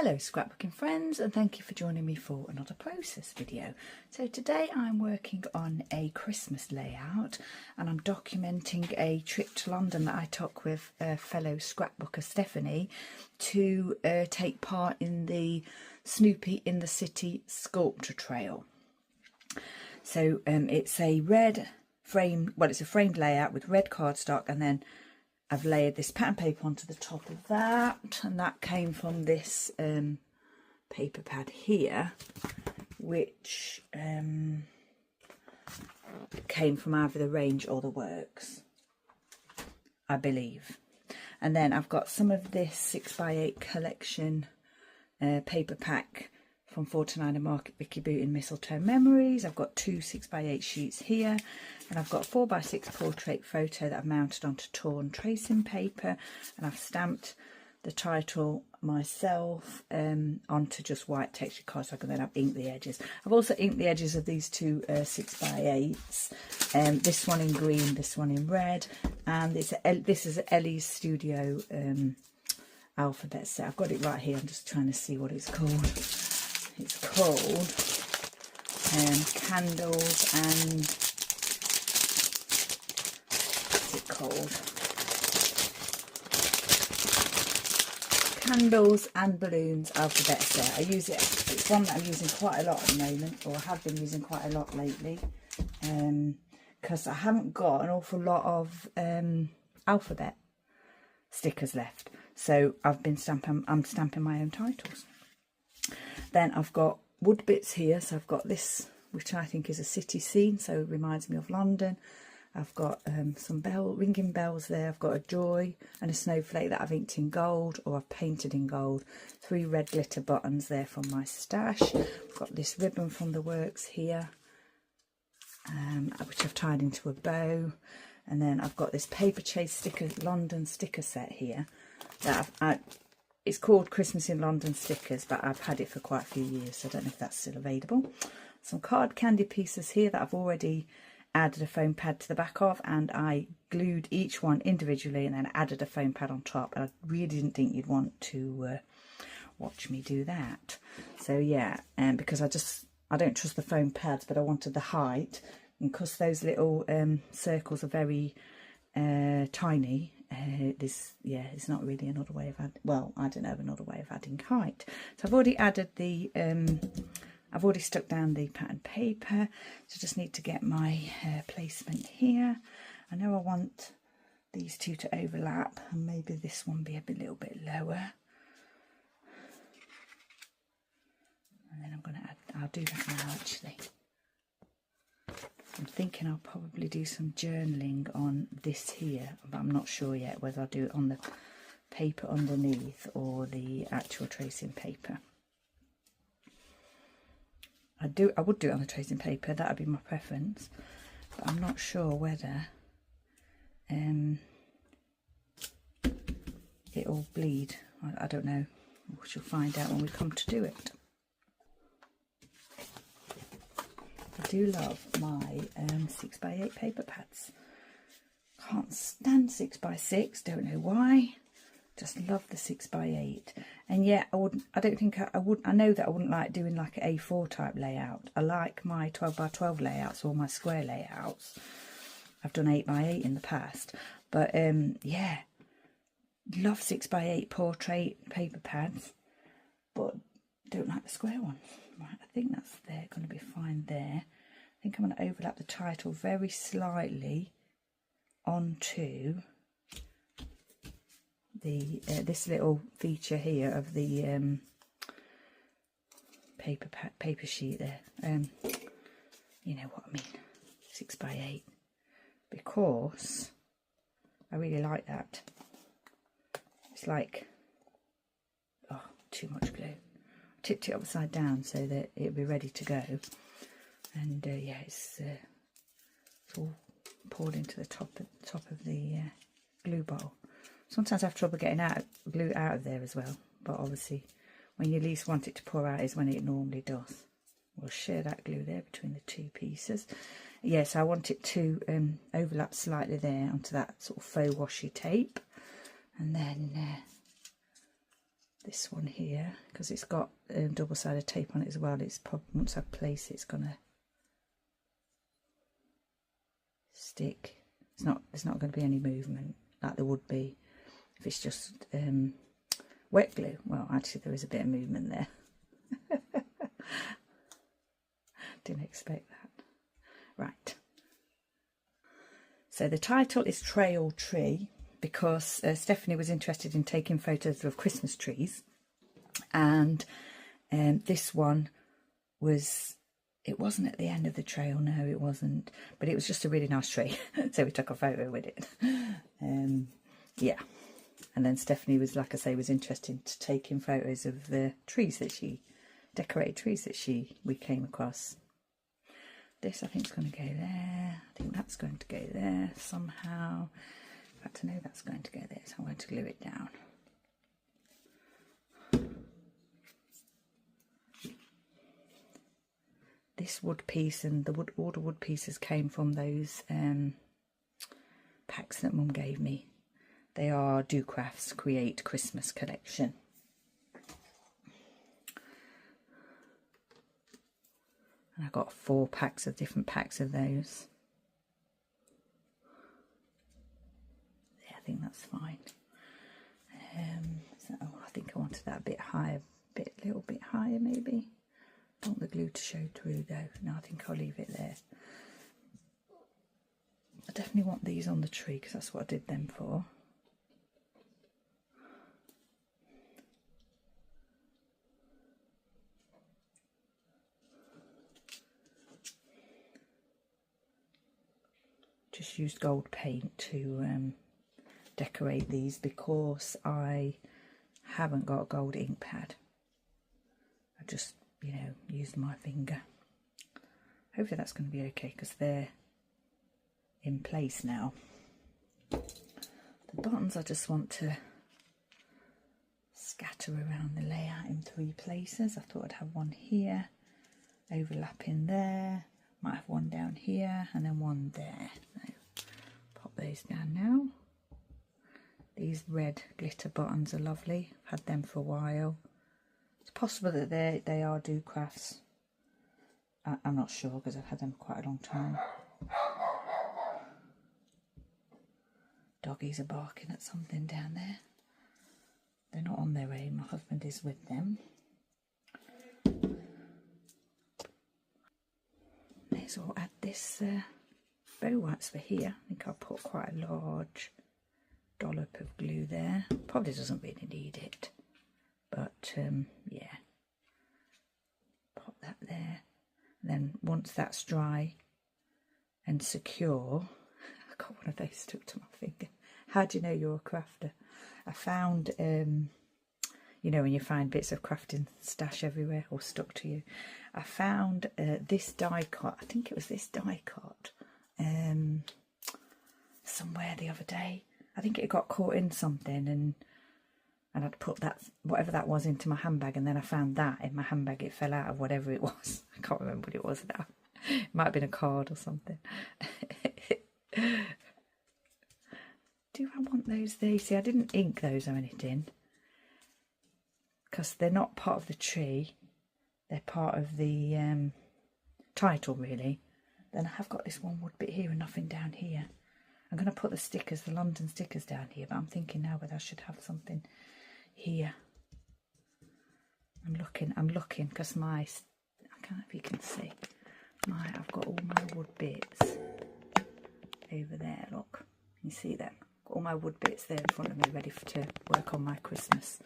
Hello scrapbooking friends, and thank you for joining me for another process video. So today I'm working on a Christmas layout and I'm documenting a trip to London that I took with a fellow scrapbooker Stephanie to take part in the Snoopy in the City sculpture trail. So it's a red frame, well, it's a framed layout with red cardstock, and then I've layered this pattern paper onto the top of that, and that came from this paper pad here, which came from either the range or the works, I believe. And then I've got some of this 6x8 collection paper pack from 49 and Market Vicky Boot in Mistletoe Memories. I've got two 6x8 sheets here, and I've got a 4x6 portrait photo that I've mounted onto torn tracing paper, and I've stamped the title myself onto just white texture cardstock, and then I've inked the edges. I've also inked the edges of these two 6x8s, this one in green, this one in red, and this is Ellie's Studio alphabet set. I've got it right here, I'm just trying to see what it's called. It's called Candles and, what's it called? Candles and Balloons alphabet set. I use it, it's one that I'm using quite a lot at the moment, or I have been using quite a lot lately, because I haven't got an awful lot of alphabet stickers left. So I've been I'm stamping my own titles. Then I've got wood bits here, so I've got this, which I think is a city scene, so it reminds me of London. I've got some ringing bells there. I've got a joy and a snowflake that I've inked in gold, or I've painted in gold. 3 red glitter buttons there from my stash. I've got this ribbon from the works here, which I've tied into a bow. And then I've got this Paper Chase sticker, London sticker set here that it's called Christmas in London stickers, but I've had it for quite a few years, so I don't know if that's still available. Some card candy pieces here that I've already added a foam pad to the back of, and I glued each one individually and then added a foam pad on top. And I really didn't think you'd want to watch me do that. So yeah, because I don't trust the foam pads, but I wanted the height, and because those little circles are very tiny, it's not really another way of adding, well, I don't know, another way of adding height. So I've already added the I've already stuck down the pattern paper, so I just need to get my placement here. I know I want these two to overlap, and maybe this one be a little bit lower, and then I'm going to add, I'll do that now actually. I'm thinking I'll probably do some journaling on this here, but I'm not sure yet whether I'll do it on the paper underneath or the actual tracing paper. I would do it on the tracing paper, that would be my preference, but I'm not sure whether it'll bleed. I don't know. We shall find out when we come to do it. I do love my 6x8 paper pads. Can't stand 6x6, don't know why. Just love the 6x8. And yet I don't think I would. I know that I wouldn't like doing like an A4 type layout. I like my 12x12 layouts or my square layouts. I've done 8x8 in the past, but yeah, love 6x8 portrait paper pads, but don't like the square ones. Right, I think that's going to be fine there. I think I'm going to overlap the title very slightly onto the this little feature here of the paper sheet there. You know what I mean, 6x8, because I really like that. It's like, oh, too much glue. Tipped it upside down so that it'll be ready to go, and yeah, it's all poured into the top of the glue bottle. Sometimes I have trouble getting glue out of there as well, but obviously when you least want it to pour out is when it normally does. We'll share that glue there between the two pieces. Yes, I want it to overlap slightly there onto that sort of faux washi tape, and then this one here, because it's got double-sided tape on it as well. It's probably, once I place it, it's gonna stick. There's not going to be any movement like there would be if it's just wet glue. Well, actually there is a bit of movement there. Didn't expect that. Right. So the title is Trail Tree because Stephanie was interested in taking photos of Christmas trees, and this one was, it wasn't at the end of the trail, no it wasn't, but it was just a really nice tree. So we took a photo with it. Yeah, and then Stephanie was, like I say, was interested in taking photos of the trees that she, decorated trees that we came across. This I think is going to go there. I think that's going to go there somehow. In fact, I know that's going to go there, so I'm going to glue it down. This wood piece and all the wood pieces came from those packs that Mum gave me. They are Do Crafts Create Christmas Collection. And I got 4 packs of different packs of those. Yeah, I think that's fine. So, oh, I think I wanted that a bit higher, little bit higher maybe. I want the glue to show through though. No, I think I'll leave it there. I definitely want these on the tree because that's what I did them for. Just used gold paint to decorate these because I haven't got a gold ink pad. I just, you know, used my finger. Hopefully that's going to be okay because they're in place now. The buttons I just want to scatter around the layout in 3 places. I thought I'd have one here, overlapping there. Might have one down here and then one there. So pop those down now. These red glitter buttons are lovely. I've had them for a while. It's possible that they are Do Crafts. I'm not sure because I've had them quite a long time. Doggies are barking at something down there. They're not on their own. My husband is with them. So I'll add this bow wax for here. I think I'll put quite a large dollop of glue there. Probably doesn't really need it, but yeah. Pop that there. And then once that's dry and secure, I got one of those stuck to my finger. How do you know you're a crafter? I found, you know, when you find bits of crafting stash everywhere or stuck to you. I found this die cut, I think it was this die cut, somewhere the other day. I think it got caught in something and I'd put that, whatever that was, into my handbag, and then I found that in my handbag. It fell out of whatever it was. I can't remember what it was now. It might have been a card or something. Do I want those there? See, I didn't ink those or anything because they're not part of the tree. They're part of the title, really. Then I have got this one wood bit here and nothing down here. I'm going to put the stickers, the London stickers, down here, but I'm thinking now whether I should have something here. I'm looking because my, I can't know if you can see, I've got all my wood bits over there. Look, can you see them? Got all my wood bits there in front of me, ready to work on my Christmas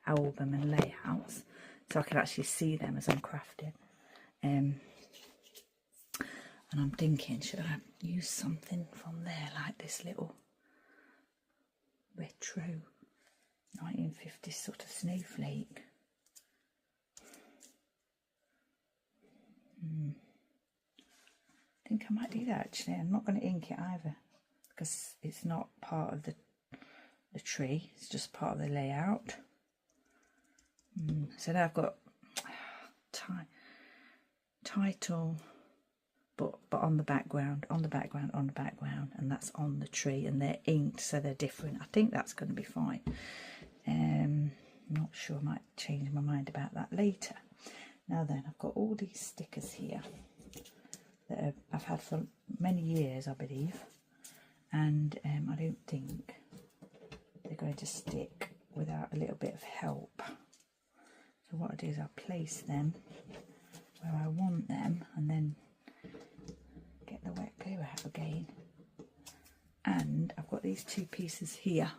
album and layouts, so I can actually see them as I'm crafting. And I'm thinking, should I use something from there, like this little retro 1950s sort of snowflake? I think I might do that actually. I'm not going to ink it either because it's not part of the tree, it's just part of the layout. So now I've got title, but on the background, on the background, and that's on the tree, and they're inked, so they're different. I think that's going to be fine. I'm not sure, I might change my mind about that later. Now then, I've got all these stickers here that I've had for many years, I believe, and I don't think they're going to stick without a little bit of help. So what I do is I'll place them where I want them and then get the wet glue out again. And I've got these two pieces here,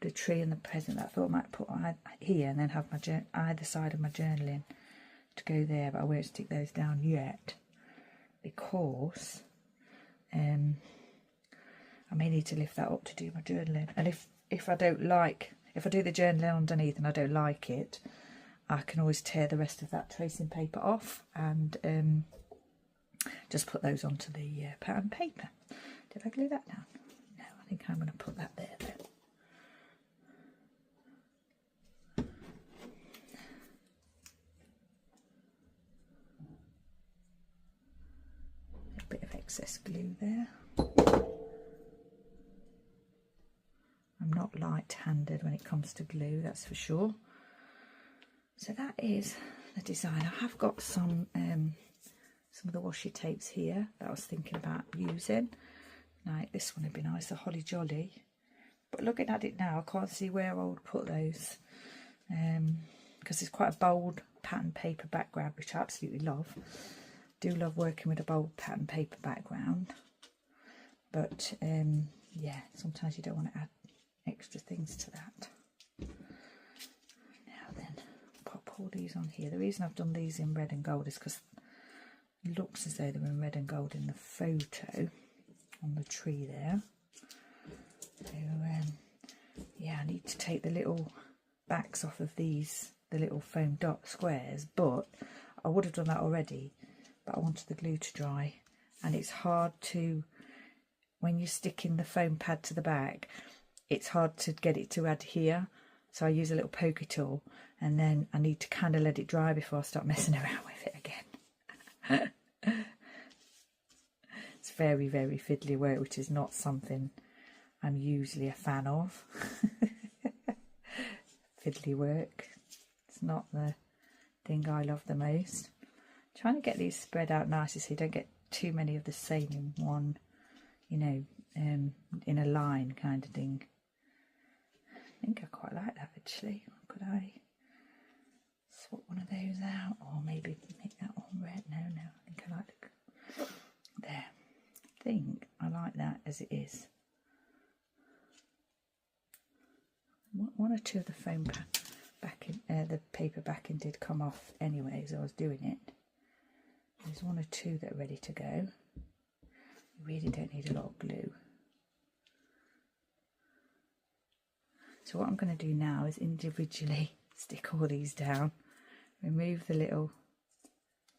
the tree and the present, that I thought I might put here and then have my either side of my journaling to go there, but I won't stick those down yet because I may need to lift that up to do my journaling. And if I don't like, if I do the journaling underneath and I don't like it, I can always tear the rest of that tracing paper off and just put those onto the pattern paper. Did I glue that down? No, I think I'm going to put that there though. A bit of excess glue there. I'm not light-handed when it comes to glue, that's for sure. So that is the design. I have got some of the washi tapes here that I was thinking about using. Like this one would be nice, a Holly Jolly. But looking at it now, I can't see where I would put those. Because it's quite a bold pattern paper background, which I absolutely love. Do love working with a bold pattern paper background. But yeah, sometimes you don't want to add extra things to that. Now then, pop all these on here. The reason I've done these in red and gold is because it looks as though they're in red and gold in the photo on the tree there. So yeah, I need to take the little backs off of these, the little foam dot squares, but I would have done that already, but I wanted the glue to dry, and it's hard to, when you're sticking the foam pad to the back, it's hard to get it to adhere. So I use a little poker tool, and then I need to kind of let it dry before I start messing around with it again. It's very, very fiddly work, which is not something I'm usually a fan of. Fiddly work. It's not the thing I love the most. Trying to get these spread out nicely so you don't get too many of the same in one, you know, in a line kind of thing. I think I quite like that actually. Could I swap one of those out, or maybe make that one red? No, I think I like the, there. I think I like that as it is. One or two of the foam backing, the paper backing did come off anyway as I was doing it. There's one or two that are ready to go. You really don't need a lot of glue. So what I'm going to do now is individually stick all these down, remove the little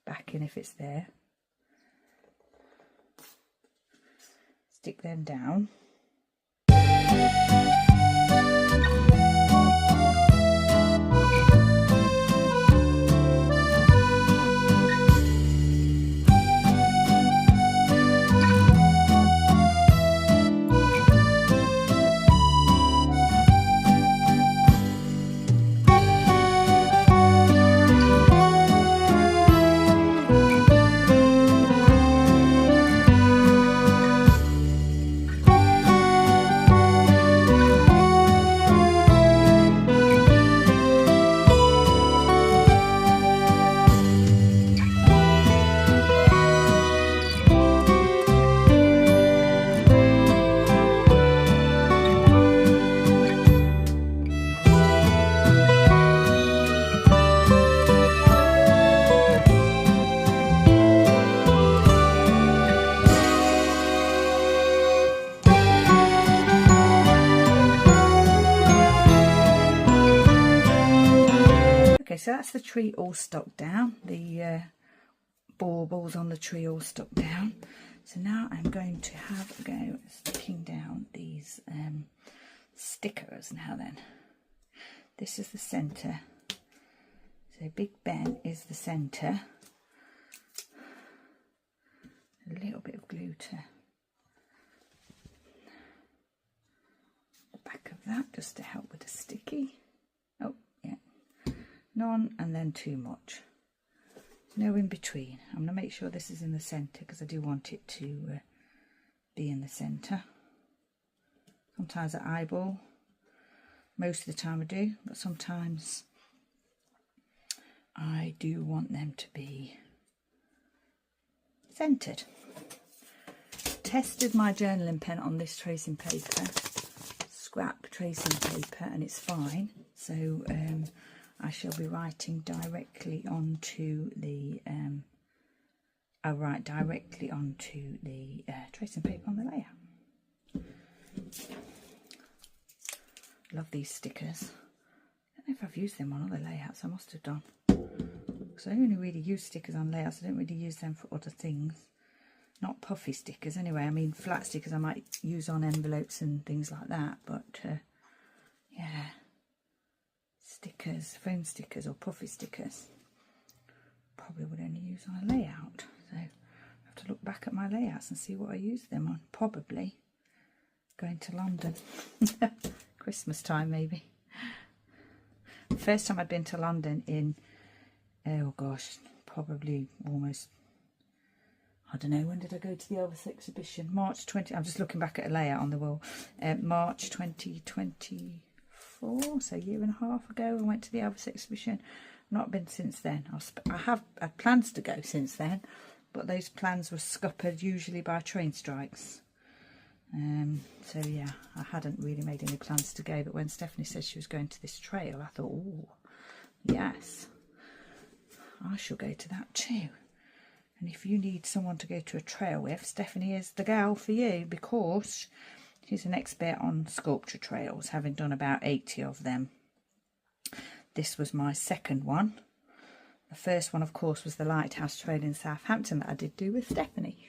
backing if it's there, stick them down. So that's the tree all stuck down, the baubles on the tree all stuck down. So now I'm going to have a go at sticking down these stickers. Now then, this is the centre, so Big Ben is the centre. A little bit of glue to the back of that just to help with the sticky. Oh, yeah. None and then too much. No in between. I'm going to make sure this is in the centre because I do want it to be in the centre. Sometimes I eyeball. Most of the time I do, but sometimes I do want them to be centred. Tested my journaling pen on this tracing paper, scrap tracing paper, and it's fine. So I shall be writing directly onto the I'll write directly onto the tracing paper on the layout. Love these stickers. I don't know if I've used them on other layouts. I must have done. Because I only really use stickers on layouts. I don't really use them for other things. Not puffy stickers anyway. I mean flat stickers I might use on envelopes and things like that. But yeah, stickers, phone stickers or puffy stickers, probably would only use on a layout. So I have to look back at my layouts and see what I use them on. Probably going to London. Christmas time maybe. The first time I'd been to London in, oh gosh, probably almost, I don't know, when did I go to the Elvis exhibition? March 20, I'm just looking back at a layout on the wall. March 2024, so a year and a half ago I went to the Elvis exhibition. Not been since then. I have had plans to go since then, but those plans were scuppered usually by train strikes. So yeah, I hadn't really made any plans to go, but when Stephanie said she was going to this trail, I thought, oh yes, I shall go to that too. And if you need someone to go to a trail with, Stephanie is the gal for you, because she's an expert on sculpture trails, having done about 80 of them. This was my second one. The first one, of course, was the Lighthouse Trail in Southampton that I did do with Stephanie.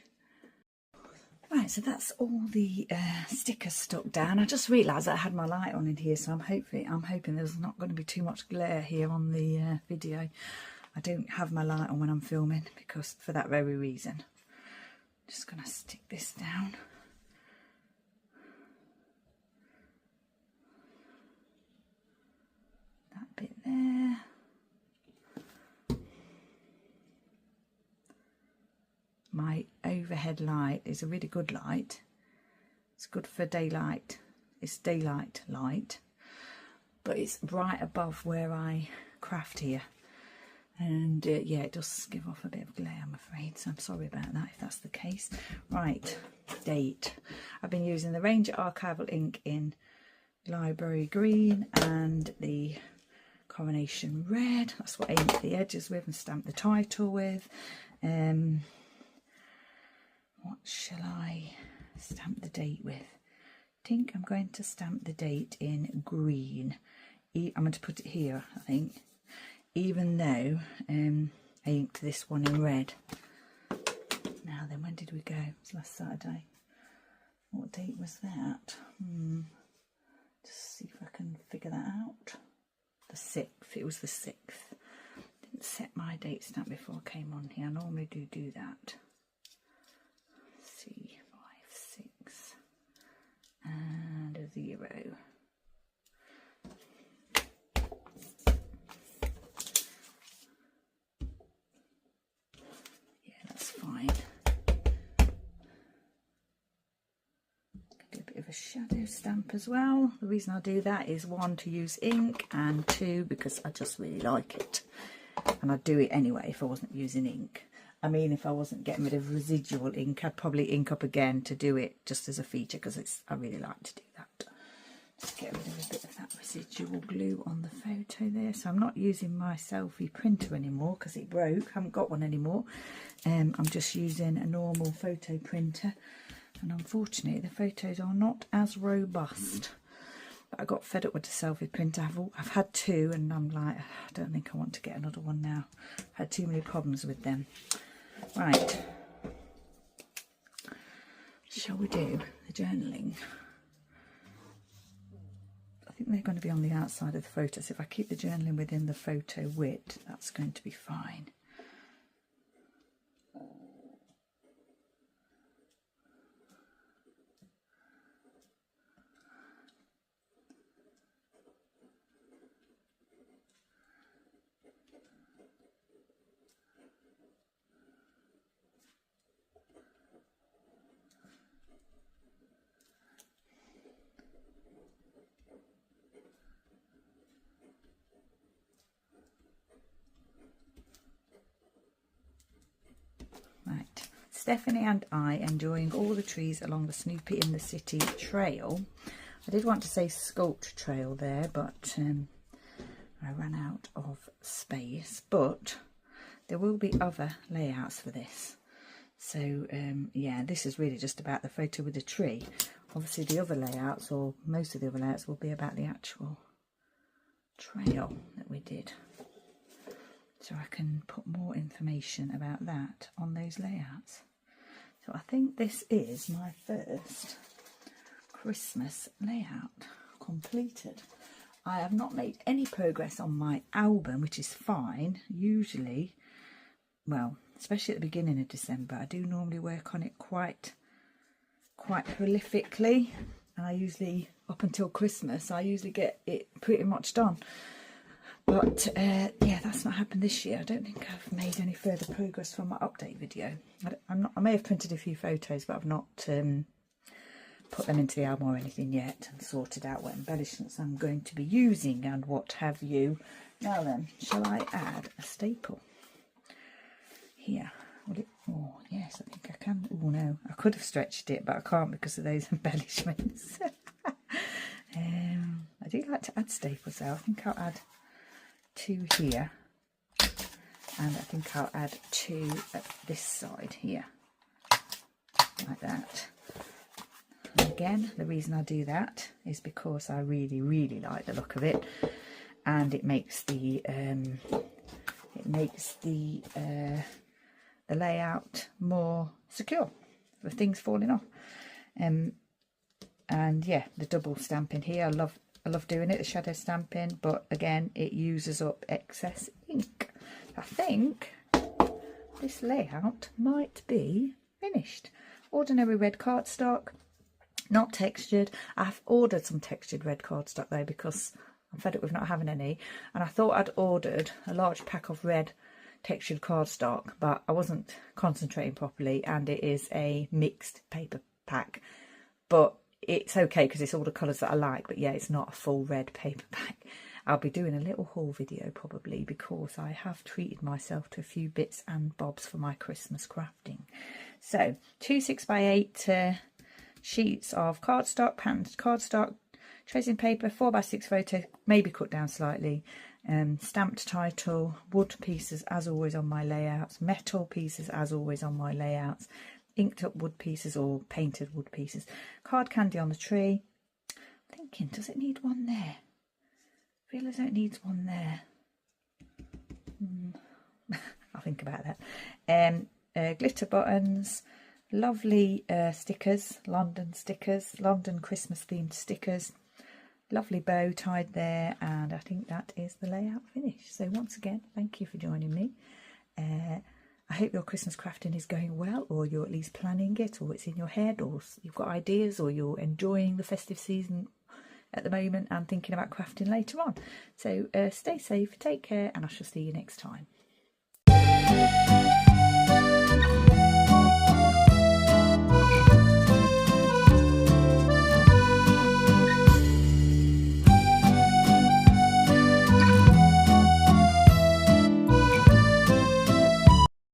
Right, so that's all the stickers stuck down. I just realised that I had my light on in here, so I'm hoping there's not going to be too much glare here on the video. I don't have my light on when I'm filming because for that very reason. Just going to stick this down. That bit there. My overhead light is a really good light. It's good for daylight. It's daylight light, but it's right above where I craft here. And yeah, it does give off a bit of glare, I'm afraid. So I'm sorry about that if that's the case. Right, date. I've been using the Ranger Archival ink in Library Green and the Coronation Red. That's what I inked the edges with and stamped the title with. What shall I stamp the date with? I think I'm going to stamp the date in green. I'm going to put it here, I think. Even though I inked this one in red. Now then, when did we go? It was last Saturday. What date was that? Just see if I can figure that out. The 6th. It was the 6th. Didn't set my date stamp before I came on here. I normally do that. 5, 6 and a 0. Yeah, that's fine. Do a bit of a shadow stamp as well. The reason I do that is 1, to use ink, and 2, because I just really like it, and I'd do it anyway if I wasn't using ink. I mean, if I wasn't getting rid of residual ink, I'd probably ink up again to do it just as a feature, because I really like to do that. Just get rid of a bit of that residual glue on the photo there. So I'm not using my selfie printer anymore because it broke. I haven't got one anymore. I'm just using a normal photo printer, and unfortunately the photos are not as robust. But I got fed up with the selfie printer. I've had 2, and I'm like, I don't think I want to get another one now. I've had too many problems with them. Right, shall we do the journaling? I think they're going to be on the outside of the photo, so if I keep the journaling within the photo width, that's going to be fine. Stephanie and I enjoying all the trees along the Snoopy in the City trail. I did want to say sculpture trail there, but I ran out of space. But there will be other layouts for this. So yeah, this is really just about the photo with the tree. Obviously the other layouts, or most of the other layouts, will be about the actual trail that we did. So I can put more information about that on those layouts. So I think this is my first Christmas layout completed. I have not made any progress on my album, which is fine. Usually, well, especially at the beginning of December, I do normally work on it quite prolifically, and I usually, up until Christmas, I usually get it pretty much done. But yeah, that's not happened this year. I don't think I've made any further progress from my update video. I may have printed a few photos, but I've not put them into the album or anything yet, and sorted out what embellishments I'm going to be using and what have you. Now then, shall I add a staple here? Oh yes, I think I can. Oh no, I could have stretched it, but I can't because of those embellishments. I do like to add staples though. I think I'll add 2 here, and I think I'll add 2 at this side here, like that. And again, the reason I do that is because I really like the look of it, and it makes the layout more secure for things falling off. And yeah, the double stamping here, I love doing it, the shadow stamping, but again it uses up excess ink. I think this layout might be finished. Ordinary red cardstock, not textured. I've ordered some textured red cardstock though, because I'm fed up with not having any, and I thought I'd ordered a large pack of red textured cardstock, but I wasn't concentrating properly, and it is a mixed paper pack, but it's okay because it's all the colours that I like. But yeah, it's not a full red paper pack. I'll be doing a little haul video probably, because I have treated myself to a few bits and bobs for my Christmas crafting. So 2 6x8 sheets of cardstock, patterned cardstock, tracing paper, 4x6 photo, maybe cut down slightly, stamped title, wood pieces as always on my layouts, metal pieces as always on my layouts, inked up wood pieces or painted wood pieces, card candy on the tree. I'm thinking, does it need one there? I feel as though it needs one there. I'll think about that. Glitter buttons, lovely stickers, London Christmas themed stickers, lovely bow tied there, and I think that is the layout finished. So once again, thank you for joining me. I hope your Christmas crafting is going well, or you're at least planning it, or it's in your head, or you've got ideas, or you're enjoying the festive season at the moment and thinking about crafting later on. So stay safe, take care, and I shall see you next time.